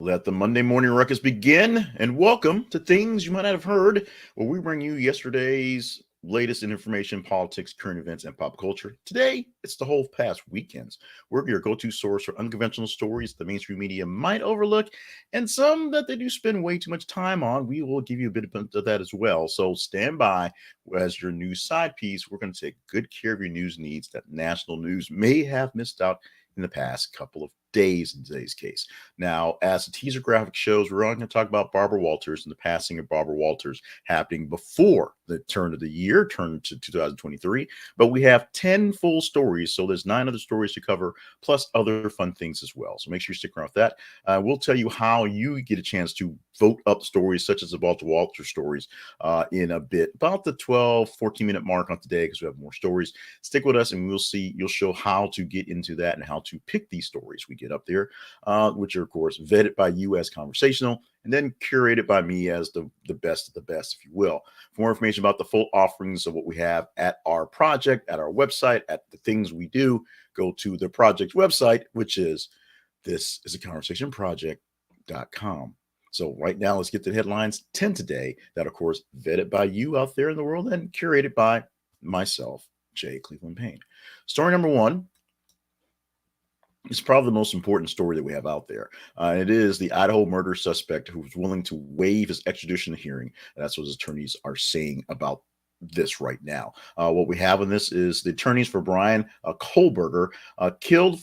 Let the Monday morning ruckus begin, and welcome to Things You Might Not Have Heard, where we bring you yesterday's latest in information, politics, current events, and pop culture. Today, it's the whole past weekends. We're your go-to source for unconventional stories the mainstream media might overlook, and some that they do spend way too much time on. We will give you a bit of that as well. So stand by as your news side piece. We're going to take good care of your news needs that national news may have missed out in the past couple of days in today's case. Now, as the teaser graphic shows, we're going to talk about Barbara Walters and the passing of Barbara Walters happening before the turn of the year, turn to 2023. But we have 10 full stories, so there's 9 other stories to cover, plus other fun things as well. So make sure you stick around with that. We'll tell you how you get a chance to vote up stories such as the Barbara Walters stories in a bit, about the 14-minute mark on today, because we have more stories. Stick with us, and you'll show how to get into that and how to pick these stories we get up there, which are, of course, vetted by you as conversational and then curated by me as the best of the best, if you will. For more information about the full offerings of what we have at our project, at our website, at the things we do, go to the project website, which is thisisaconversationproject.com. So right now, let's get to the headlines 10 today that, of course, vetted by you out there in the world and curated by myself, Jay Cleveland Payne. Story number 1. It's probably the most important story that we have out there. It is the Idaho murder suspect who was willing to waive his extradition hearing. That's what his attorneys are saying about this right now. What we have in this is the attorneys for Brian Kohlberger killed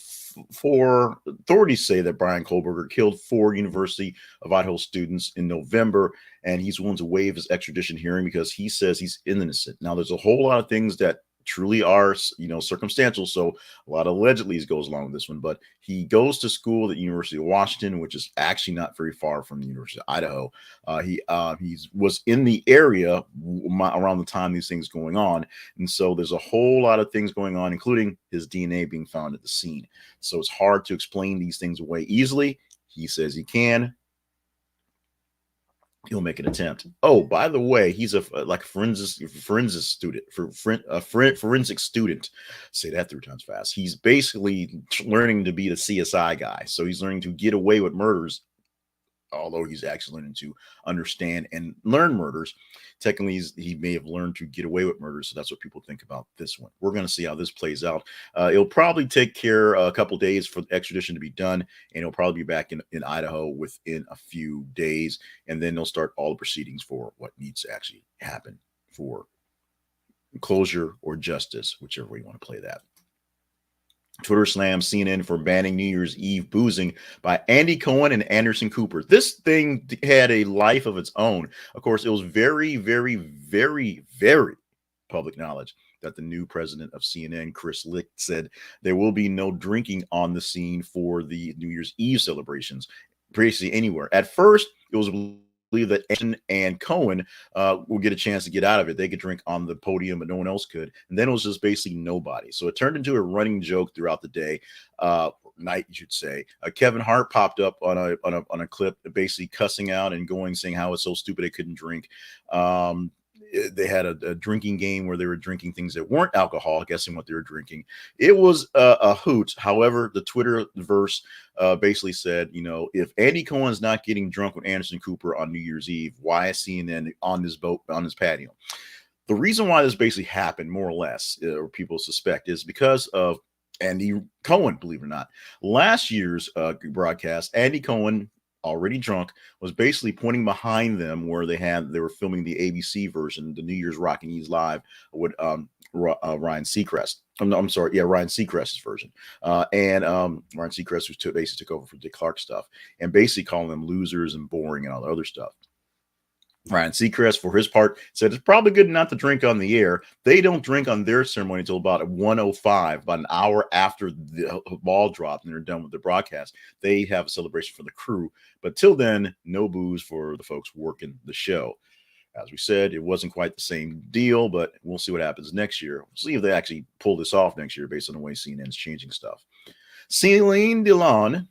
for authorities say that Brian Kohlberger killed 4 University of Idaho students in November, and he's willing to waive his extradition hearing because he says he's innocent. Now, there's a whole lot of things that truly are, circumstantial. So a lot of allegedlys goes along with this one, but he goes to school at the University of Washington, which is actually not very far from the University of Idaho. He was in the area around the time these things going on. And so there's a whole lot of things going on, including his DNA being found at the scene. So it's hard to explain these things away easily. He says he can. He'll make an attempt. Oh, by the way, he's a forensic student. Say that 3 times fast. He's basically learning to be the CSI guy. So he's learning to get away with murders, although he's actually learning to understand and learn murders. Technically, he may have learned to get away with murders. So that's what people think about this one. We're going to see how this plays out. It'll probably take care a couple days for the extradition to be done, and he'll probably be back in Idaho within a few days. And then they'll start all the proceedings for what needs to actually happen for closure or justice, whichever way you want to play that. Twitter slams CNN for banning New Year's Eve boozing by Andy Cohen and Anderson Cooper. This thing had a life of its own. Of course, it was very, very, very, very public knowledge that the new president of CNN, Chris Licht, said there will be no drinking on the scene for the New Year's Eve celebrations, basically anywhere. At first, it was believe that Anderson and Cohen will get a chance to get out of it. They could drink on the podium, but no one else could. And then it was just basically nobody. So it turned into a running joke throughout the day, night, you should say. Kevin Hart popped up on a clip, basically cussing out and saying how it's so stupid they couldn't drink. They had a drinking game where they were drinking things that weren't alcohol, guessing what they were drinking. It was a hoot. However, the Twitterverse basically said, if Andy Cohen's not getting drunk with Anderson Cooper on New Year's Eve, why is CNN on this boat, on this patio? The reason why this basically happened, more or less, or people suspect, is because of Andy Cohen, believe it or not. Last year's broadcast, Andy Cohen, already drunk, was basically pointing behind them where they were filming the ABC version, the New Year's Rockin' Ease Live with Ryan Seacrest. I'm sorry, yeah, Ryan Seacrest's version. And Ryan Seacrest basically took over for Dick Clark stuff, and basically calling them losers and boring and all the other stuff. Ryan Seacrest, for his part, said it's probably good not to drink on the air. They don't drink on their ceremony until about 1:05, about an hour after the ball dropped and they're done with the broadcast. They have a celebration for the crew. But till then, no booze for the folks working the show. As we said, it wasn't quite the same deal, but we'll see what happens next year. We'll see if they actually pull this off next year based on the way CNN's changing stuff. Celine Dion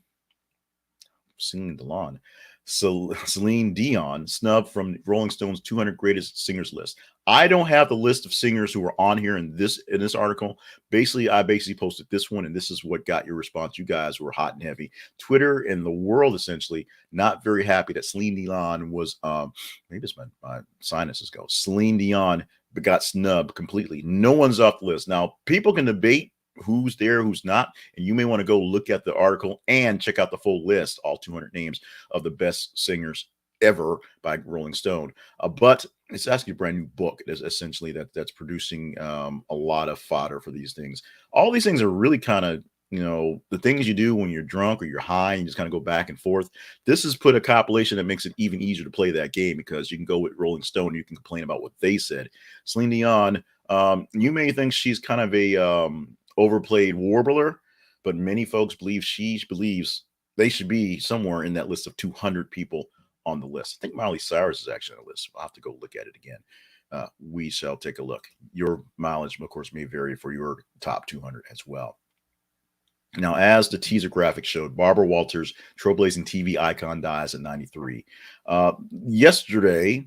Celine Dion. So Celine Dion snubbed from Rolling Stone's 200 greatest singers list. I don't have the list of singers who are on here in this article. Basically, I posted this one, and this is what got your response. You guys were hot and heavy. Twitter and the world essentially not very happy that Celine Dion was maybe it's my sinuses go. Celine Dion got snubbed completely. No one's off the list. Now, people can debate who's there, who's not, and you may want to go look at the article and check out the full list, all 200 names of the best singers ever by Rolling Stone. But it's actually a brand new book. It is essentially that's producing a lot of fodder for these things. All these things are really kind of, the things you do when you're drunk or you're high and you just kind of go back and forth. This has put a compilation that makes it even easier to play that game, because you can go with Rolling Stone and you can complain about what they said. Celine Dion, you may think she's kind of a overplayed warbler, but many folks believe she believes they should be somewhere in that list of 200 people on the list. I think Miley Cyrus is actually on the list. I'll have to go look at it again. We shall take a look. Your mileage, of course, may vary for your top 200 as well. Now, as the teaser graphic showed, Barbara Walters, trailblazing TV icon, dies at 93. Yesterday,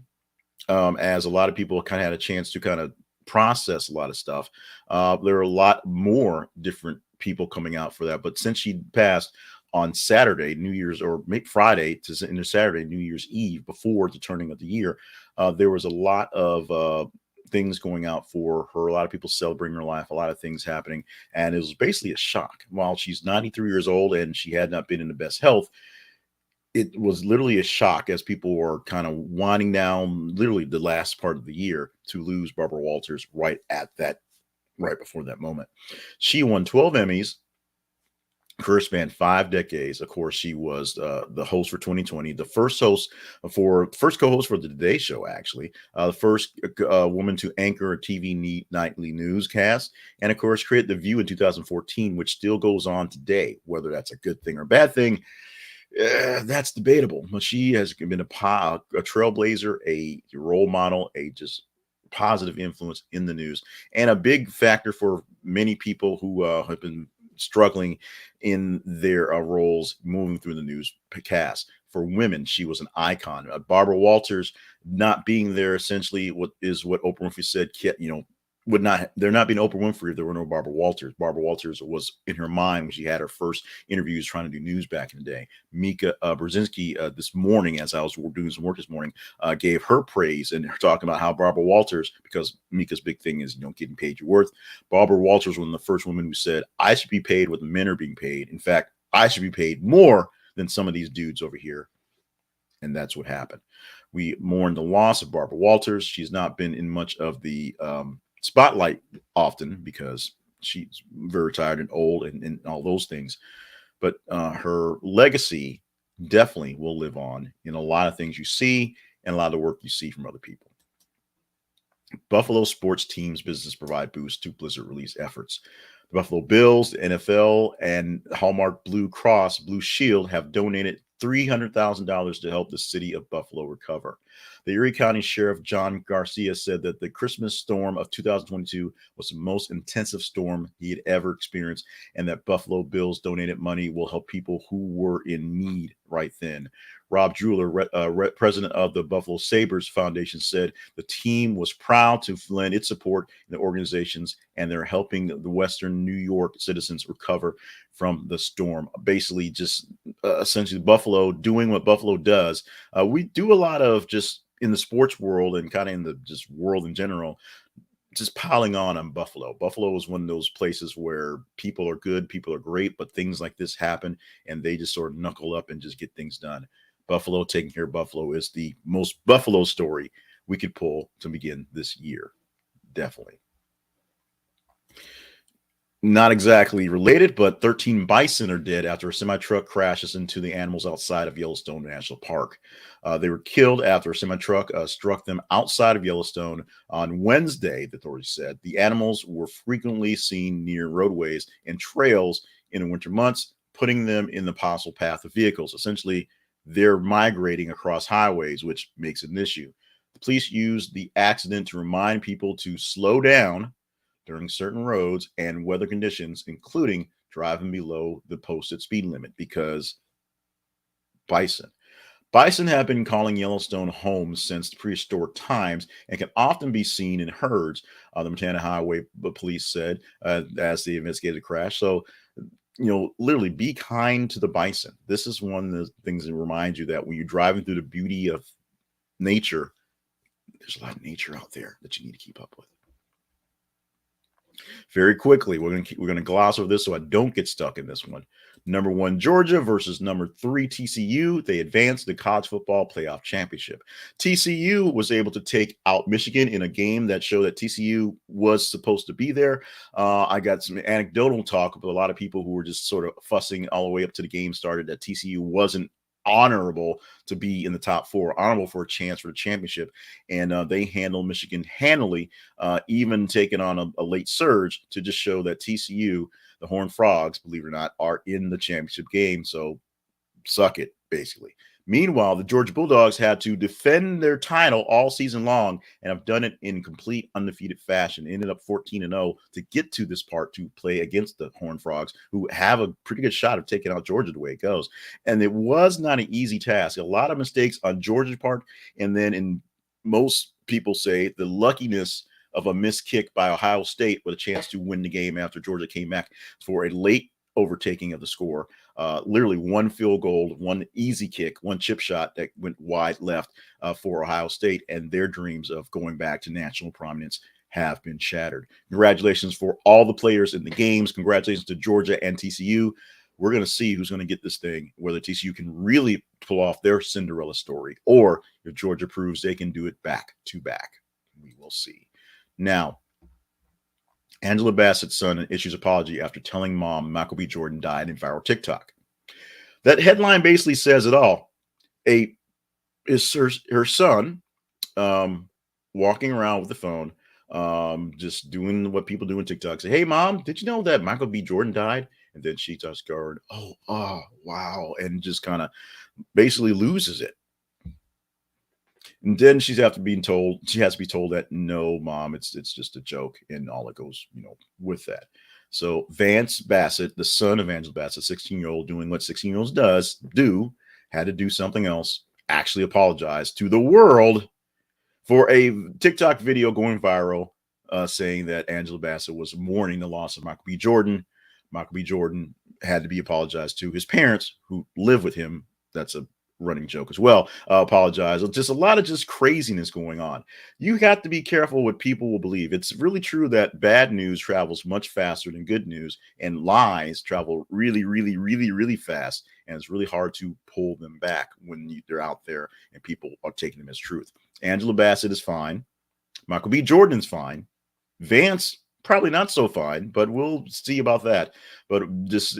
as a lot of people kind of had a chance to kind of process a lot of stuff, there are a lot more different people coming out for that. But since she passed on Saturday, New Year's, or maybe Friday to into Saturday, New Year's Eve, before the turning of the year, there was a lot of things going out for her. A lot of people celebrating her life, a lot of things happening. And it was basically a shock. While she's 93 years old and she had not been in the best health, it was literally a shock as people were kind of winding down literally the last part of the year to lose Barbara Walters right before that moment. She won 12 Emmys. Career spanned 5 decades. Of course, she was the host for 2020, the first co-host for the Today Show, actually, the first woman to anchor a TV nightly newscast, and of course, created The View in 2014, which still goes on today. Whether that's a good thing or a bad thing, that's debatable. But she has been a trailblazer, a role model, a just positive influence in the news, and a big factor for many people who have been struggling in their roles moving through the newscast. For women, she was an icon. Barbara Walters not being there, essentially, what Oprah Winfrey said, would not be an Oprah Winfrey if there were no Barbara Walters. Barbara Walters was in her mind when she had her first interviews trying to do news back in the day. Mika Brzezinski this morning, as I was doing some work this morning, gave her praise and talking about how Barbara Walters, because Mika's big thing is, getting paid your worth. Barbara Walters was one of the first women who said, I should be paid what the men are being paid. In fact, I should be paid more than some of these dudes over here. And that's what happened. We mourn the loss of Barbara Walters. She's not been in much of the spotlight often because she's very tired and old and all those things. But her legacy definitely will live on in a lot of things you see and a lot of the work you see from other people. Buffalo sports teams business provide boost to Blizzard release efforts. The Buffalo Bills, the NFL, and Hallmark Blue Cross Blue Shield have donated $300,000 to help the city of Buffalo recover. The Erie County Sheriff John Garcia said that the Christmas storm of 2022 was the most intensive storm he had ever experienced, and that Buffalo Bills donated money will help people who were in need right then. Rob Druler, president of the Buffalo Sabres Foundation, said the team was proud to lend its support in the organizations, and they're helping the Western New York citizens recover from the storm. Basically, just essentially Buffalo doing what Buffalo does. We do a lot of just in the sports world and kind of in the just world in general, just piling on Buffalo. Buffalo is one of those places where people are good, people are great, but things like this happen and they just sort of knuckle up and just get things done. Buffalo taking care of Buffalo is the most Buffalo story we could pull to begin this year. Definitely. Not exactly related, but 13 bison are dead after a semi-truck crashes into the animals outside of Yellowstone National Park. They were killed after a semi-truck struck them outside of Yellowstone on Wednesday, the authorities said. The animals were frequently seen near roadways and trails in the winter months, putting them in the possible path of vehicles. Essentially, they're migrating across highways, which makes it an issue. The police used the accident to remind people to slow down during certain roads and weather conditions, including driving below the posted speed limit, because Bison. Bison have been calling Yellowstone home since prehistoric times and can often be seen in herds. The Montana Highway Police said as they investigated the crash. So, literally be kind to the bison. This is one of the things that reminds you that when you're driving through the beauty of nature, there's a lot of nature out there that you need to keep up with. Very quickly, we're gonna gloss over this so I don't get stuck in this one. Number 1 Georgia versus number 3 TCU. They advanced the college football playoff championship. TCU was able to take out Michigan in a game that showed that TCU was supposed to be there. I got some anecdotal talk about a lot of people who were just sort of fussing all the way up to the game started that TCU wasn't honorable to be in the top 4, honorable for a chance for the championship. And they handled Michigan handily, even taking on a late surge to just show that TCU, the Horned Frogs, believe it or not, are in the championship game. So suck it, basically. Meanwhile, the Georgia Bulldogs had to defend their title all season long and have done it in complete undefeated fashion. Ended up 14-0 to get to this part to play against the Horned Frogs, who have a pretty good shot of taking out Georgia the way it goes. And it was not an easy task. A lot of mistakes on Georgia's part. And then in most people say the luckiness of a missed kick by Ohio State with a chance to win the game after Georgia came back for a late overtaking of the score. Literally one field goal, one easy kick, one chip shot that went wide left for Ohio State, and their dreams of going back to national prominence have been shattered. Congratulations for all the players in the games. Congratulations to Georgia and TCU. We're going to see who's going to get this thing, whether TCU can really pull off their Cinderella story or if Georgia proves they can do it back to back. We will see. Now, Angela Bassett's son issues apology after telling mom Michael B. Jordan died in viral TikTok. That headline basically says it all. Her son walking around with the phone, just doing what people do in TikTok. Say, hey, mom, did you know that Michael B. Jordan died? And then she starts going, oh, wow. And just kind of basically loses it. And then she has to be told that no, mom, it's just a joke, and all that goes, with that. So Vance Bassett, the son of Angela Bassett, 16-year-old, doing what 16-year-olds had to do something else, actually apologize to the world for a TikTok video going viral, saying that Angela Bassett was mourning the loss of Michael B. Jordan. Michael B. Jordan had to be apologized to his parents who live with him. That's a running joke as well. Apologize. Just a lot of just craziness going on. You got to be careful what people will believe. It's really true that bad news travels much faster than good news, and lies travel really, really, really, really fast. And it's really hard to pull them back when they're out there and people are taking them as truth. Angela Bassett is fine. Michael B. Jordan's fine. Vance, probably not so fine, but we'll see about that. But this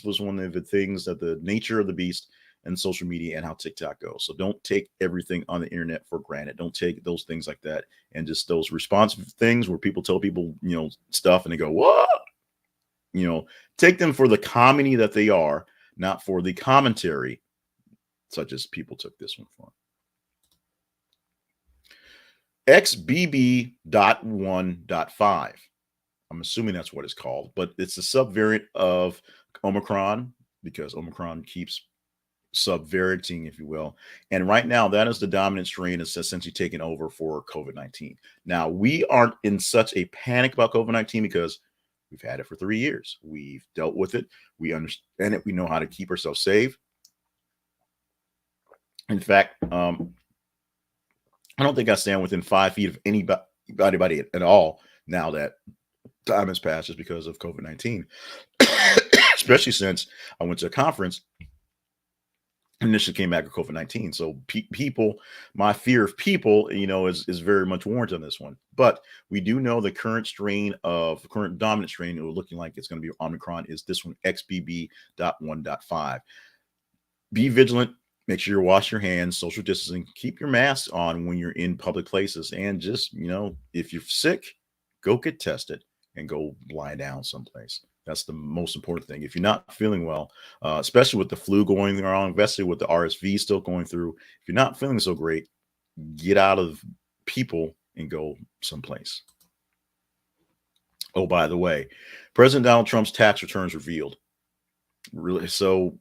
was one of the things that the nature of the beast and social media and how TikTok goes. So don't take everything on the internet for granted. Don't take those things like that and just those responsive things where people tell people, stuff and they go, what? Take them for the comedy that they are, not for the commentary, such as people took this one for. XBB.1.5. I'm assuming that's what it's called, but it's a subvariant of Omicron because Omicron keeps subvarianting, if you will. And right now, that is the dominant strain that's essentially taken over for COVID-19. Now, we aren't in such a panic about COVID-19 because we've had it for 3 years. We've dealt with it. We understand it. We know how to keep ourselves safe. In fact, I don't think I stand within 5 feet of anybody at all now that time has passed just because of COVID-19, especially since I went to a conference initially came back with COVID-19. So people, my fear of people, is very much warranted on this one. But we do know the current dominant strain, looking like it's going to be Omicron, is this one, XBB.1.5. Be vigilant. Make sure you wash your hands, social distancing, keep your mask on when you're in public places. And just, if you're sick, go get tested and go lie down someplace. That's the most important thing. If you're not feeling well, especially with the flu going around, especially with the RSV still going through, if you're not feeling so great, get out of people and go someplace. Oh, by the way, President Donald Trump's tax returns revealed. Really, so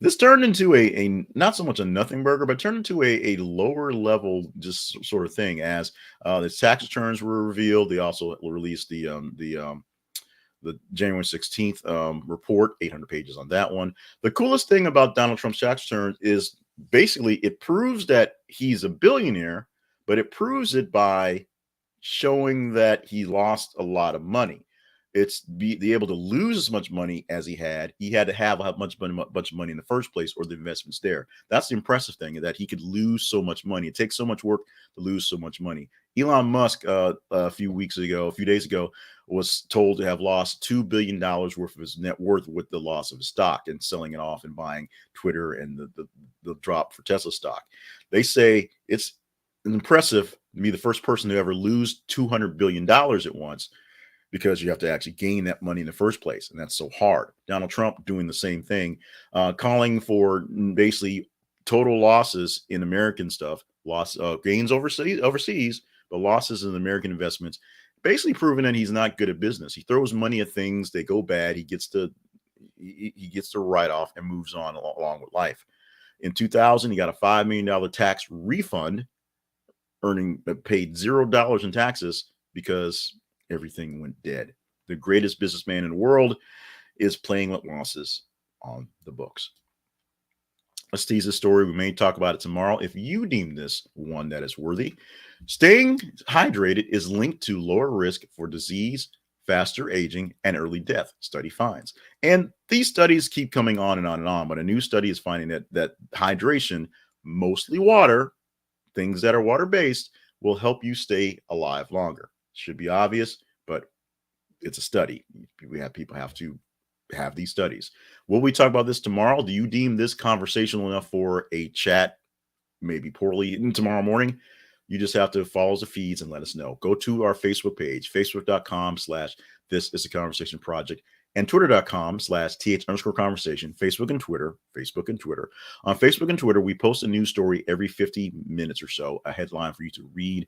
This turned into a not so much a nothing burger, but turned into a lower level just sort of thing as the tax returns were revealed. They also released the January 16th report, 800 pages on that one. The coolest thing about Donald Trump's tax return is basically it proves that he's a billionaire, but it proves it by showing that he lost a lot of money. It's be able to lose as much money as he had. He had to have a bunch of money in the first place, or the investments there. That's the impressive thing, that he could lose so much money. It takes so much work to lose so much money. Elon Musk, a few days ago, was told to have lost $2 billion worth of his net worth with the loss of his stock and selling it off and buying Twitter and the drop for Tesla stock. They say it's impressive to be the first person to ever lose $200 billion at once, because you have to actually gain that money in the first place. And that's so hard. Donald Trump doing the same thing, calling for basically total losses in American stuff, gains overseas, but losses in American investments, basically proving that he's not good at business. He throws money at things, they go bad. He gets to write off and moves on along with life. In 2000, he got a $5 million tax refund, paid $0 in taxes because everything went dead. The greatest businessman in the world is playing with losses on the books. Let's tease this story. We may talk about it tomorrow if you deem this one that is worthy. Staying hydrated is linked to lower risk for disease, faster aging, and early death, study finds. And these studies keep coming on and on and on, but a new study is finding that hydration, mostly water, things that are water-based, will help you stay alive longer. Should be obvious, but it's a study. People have to have these studies. Will we talk about this tomorrow? Do you deem this conversational enough for a chat, maybe poorly, tomorrow morning? You just have to follow the feeds and let us know. Go to our Facebook page, facebook.com/This Is a Conversation Project, and twitter.com/th_conversation, Facebook and Twitter. On Facebook and Twitter, we post a news story every 50 minutes or so, a headline for you to read,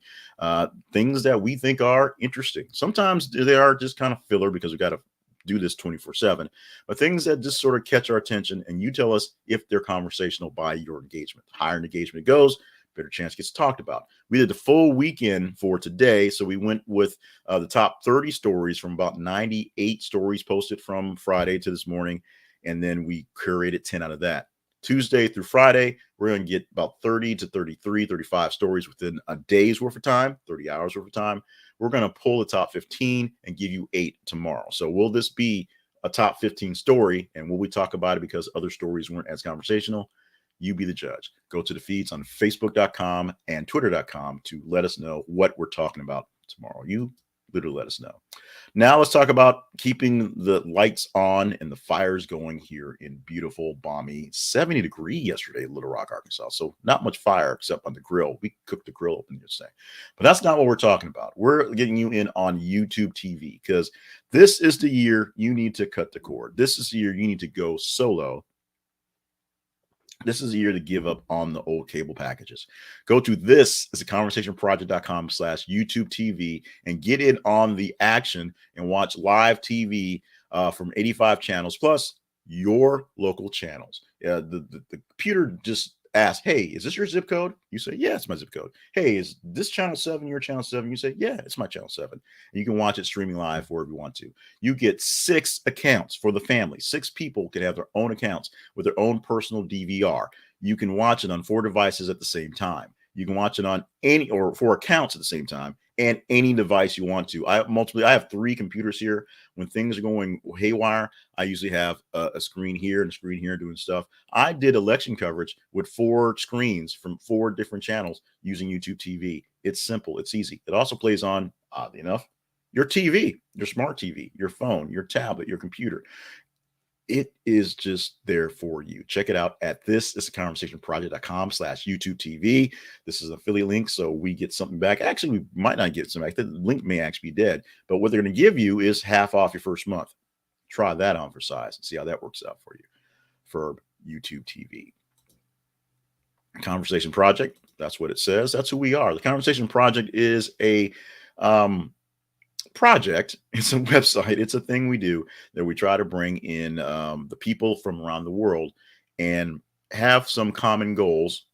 things that we think are interesting. Sometimes they are just kind of filler because we got to do this 24/7, but things that just sort of catch our attention, and you tell us if they're conversational by your engagement. Higher engagement goes, better chance gets talked about. We did the full weekend for today, so we went with the top 30 stories from about 98 stories posted from Friday to this morning, and then we curated 10 out of that. Tuesday through Friday, we're going to get about 30 to 33, 35 stories within a day's worth of time, 30 hours worth of time. We're going to pull the top 15 and give you 8 tomorrow. So will this be a top 15 story, and will we talk about it because other stories weren't as conversational? You be the judge. Go to the feeds on facebook.com and twitter.com to let us know what we're talking about tomorrow. You literally let us know. Now let's talk about keeping the lights on and the fires going here in beautiful, balmy 70 degree yesterday, Little Rock, Arkansas. So not much fire except on the grill. We cooked the grill open yesterday. But that's not what we're talking about. We're getting you in on YouTube TV because this is the year you need to cut the cord. This is the year you need to go solo. This is a year to give up on the old cable packages. Go to thisisaconversationproject.com/YouTube TV and get in on the action and watch live TV from 85 channels plus your local channels. The computer just asks, hey, is this your zip code? You say, yeah, it's my zip code. Hey, is this channel 7 your channel 7? You say, yeah, it's my channel 7. And you can watch it streaming live wherever you want to. You get 6 accounts for the family. 6 people can have their own accounts with their own personal DVR. You can watch it on 4 devices at the same time. You can watch it on 4 accounts at the same time and any device you want to. I have 3 computers here. When things are going haywire, I usually have a screen here and a screen here doing stuff. I did election coverage with 4 screens from 4 different channels using YouTube TV. It's simple. It's easy. It also plays on, oddly enough, your TV, your smart TV, your phone, your tablet, your computer. It is just there for you. Check it out at thisisaconversationproject.com/YouTube TV. This is an affiliate link, so we get something back. Actually, we might not get something back. The link may actually be dead, but what they're going to give you is half off your first month. Try that on for size and see how that works out for you for YouTube TV. Conversation Project, that's what it says. That's who we are. The Conversation Project is a project. It's a website. It's a thing we do that we try to bring in the people from around the world and have some common goals,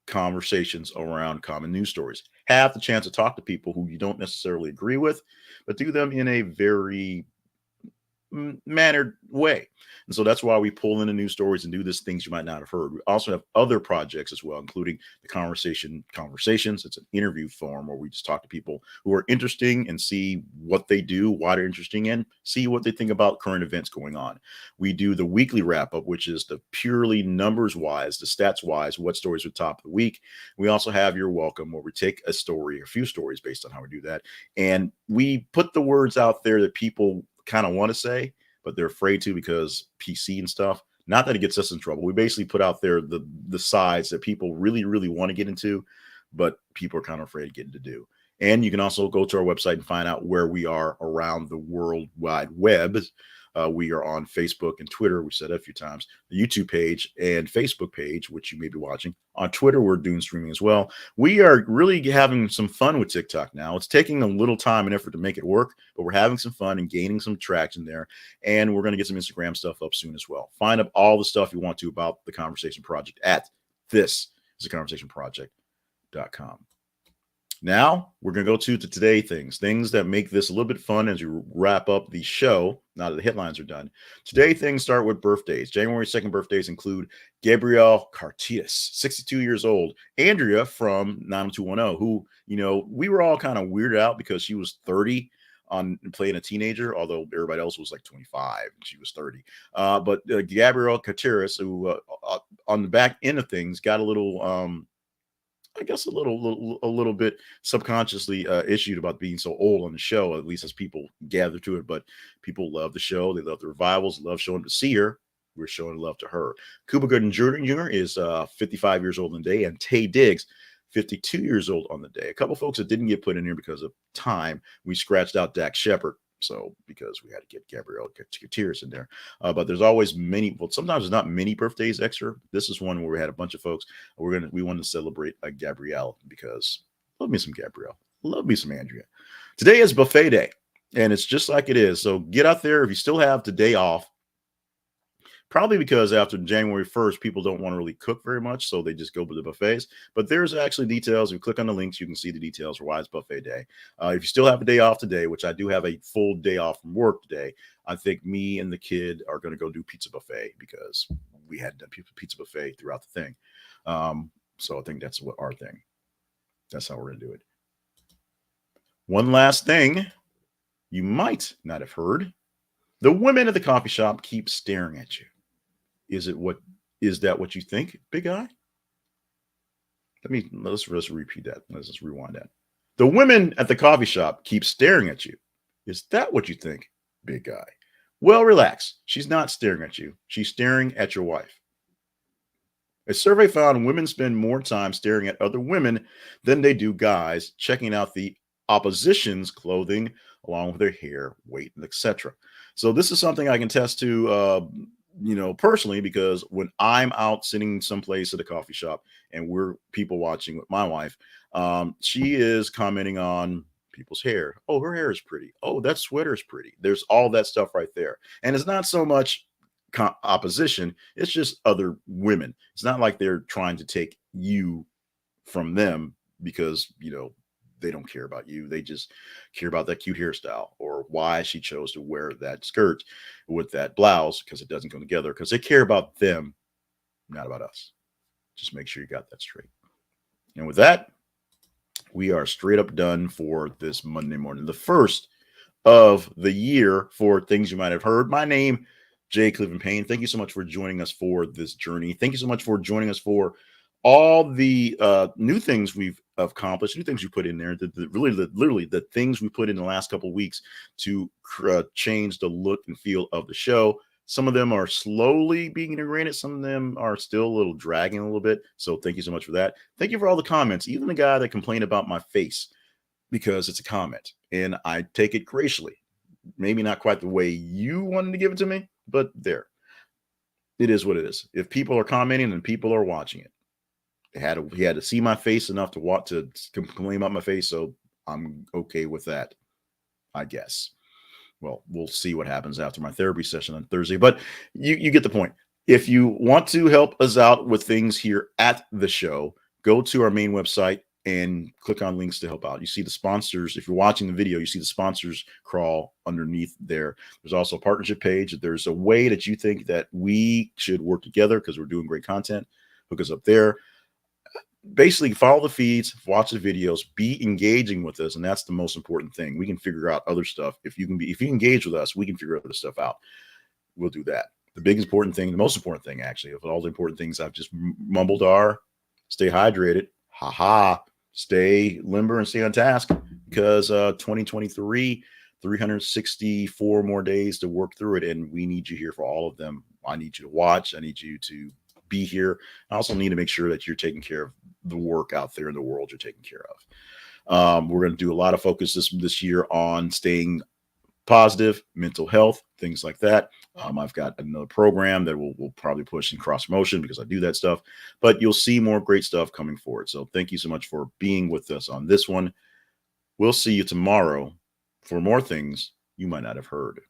conversations around common news stories. Have the chance to talk to people who you don't necessarily agree with, but do them in a very mannered way. And so that's why we pull in the news stories and do this things you might not have heard. We also have other projects as well, including the conversations. It's an interview form where we just talk to people who are interesting and see what they do, why they're interesting, and see what they think about current events going on. We do the weekly wrap up, which is the purely numbers wise, the stats wise, what stories are top of the week. We also have Your Welcome, where we take a story, a few stories based on how we do that, and we put the words out there that people kind of want to say, but they're afraid to because PC and stuff. Not that it gets us in trouble. We basically put out there the sides that people really, really want to get into, but people are kind of afraid to get into do. And you can also go to our website and find out where we are around the World Wide Web. We are on Facebook and Twitter. We said it a few times. The YouTube page and Facebook page, which you may be watching. On Twitter, we're doing streaming as well. We are really having some fun with TikTok now. It's taking a little time and effort to make it work, but we're having some fun and gaining some traction there. And we're going to get some Instagram stuff up soon as well. Find up all the stuff you want to about the Conversation Project at thisistheconversationproject.com. Now we're going to go to today things that make this a little bit fun as you wrap up the show. Now that the headlines are done, today things start with birthdays. January 2nd birthdays include Gabrielle Cartitas, 62 years old. Andrea from 90210, who, we were all kind of weirded out because she was 30 on playing a teenager, although everybody else was like 25 and she was 30. But Gabrielle Cartitas, who on the back end of things got a little I guess a little bit subconsciously issued about being so old on the show, at least as people gather to it. But people love the show. They love the revivals. They love showing to see her. We're showing love to her. Cuba Gooding Jr. is 55 years old on the day, and Taye Diggs, 52 years old on the day. A couple folks that didn't get put in here because of time. We scratched out Dax Shepard. So because we had to get Gabrielle Gutierrez in there, but there's always many. Well, sometimes there's not many birthdays extra. This is one where we had a bunch of folks. We want to celebrate Gabrielle because love me some Gabrielle, love me some Andrea. Today is buffet day, and it's just like it is. So get out there if you still have today off. Probably because after January 1st, people don't want to really cook very much, so they just go to the buffets. But there's actually details. If you click on the links, you can see the details for why it's buffet day. If you still have a day off today, which I do have a full day off from work today, I think me and the kid are going to go do pizza buffet because we had done pizza buffet throughout the thing. So I think that's what our thing. That's how we're going to do it. One last thing you might not have heard. The women at the coffee shop keep staring at you. Is that what you think, big guy? Let's repeat that. Let's just rewind that. The women at the coffee shop keep staring at you. Is that what you think, big guy? Well, relax. She's not staring at you. She's staring at your wife. A survey found women spend more time staring at other women than they do guys, checking out the opposition's clothing along with their hair, weight, and etc. So this is something I can attest to, personally, because when I'm out sitting someplace at a coffee shop and we're people watching with my wife, she is commenting on people's hair. Oh, her hair is pretty. Oh, that sweater is pretty. There's all that stuff right there. And it's not so much opposition. It's just other women. It's not like they're trying to take you from them because, they don't care about you. They just care about that cute hairstyle or why she chose to wear that skirt with that blouse because it doesn't go together, because they care about them, not about us. Just make sure you got that straight. And with that, we are straight up done for this Monday morning, the first of the year for Things You Might Have Heard. My name, Jay Cleveland Payne. Thank you so much for joining us for this journey. Thank you so much for joining us for all the new things we've accomplished, new things we put in there, literally the things we put in the last couple of weeks to change the look and feel of the show. Some of them are slowly being integrated. Some of them are still a little dragging a little bit. So thank you so much for that. Thank you for all the comments, even the guy that complained about my face, because it's a comment and I take it graciously. Maybe not quite the way you wanted to give it to me, but there. It is what it is. If people are commenting and people are watching it, he had to see my face enough to want to complain about my face, so I'm okay with that, I guess. Well, we'll see what happens after my therapy session on Thursday, but you get the point. If you want to help us out with things here at the show, go to our main website and click on links to help out. You see the sponsors. If you're watching the video, you see the sponsors crawl underneath there. There's also a partnership page. If there's a way that you think that we should work together because we're doing great content, hook us up there. Basically, follow the feeds, watch the videos, be engaging with us, and that's the most important thing. We can figure out other stuff. If you engage with us, we can figure other stuff out. We'll do that. The biggest important thing, the most important thing, actually, of all the important things I've just mumbled are stay hydrated, stay limber and stay on task, because 2023, 364 more days to work through it, and we need you here for all of them. I need you to watch. I need you to be here. I also need to make sure that you're taking care of the work out there in the world you're taking care of. We're going to do a lot of focus this year on staying positive, mental health, things like that. I've got another program that we'll probably push in cross motion because I do that stuff, but you'll see more great stuff coming forward. So thank you so much for being with us on this one. We'll see you tomorrow for more things you might not have heard.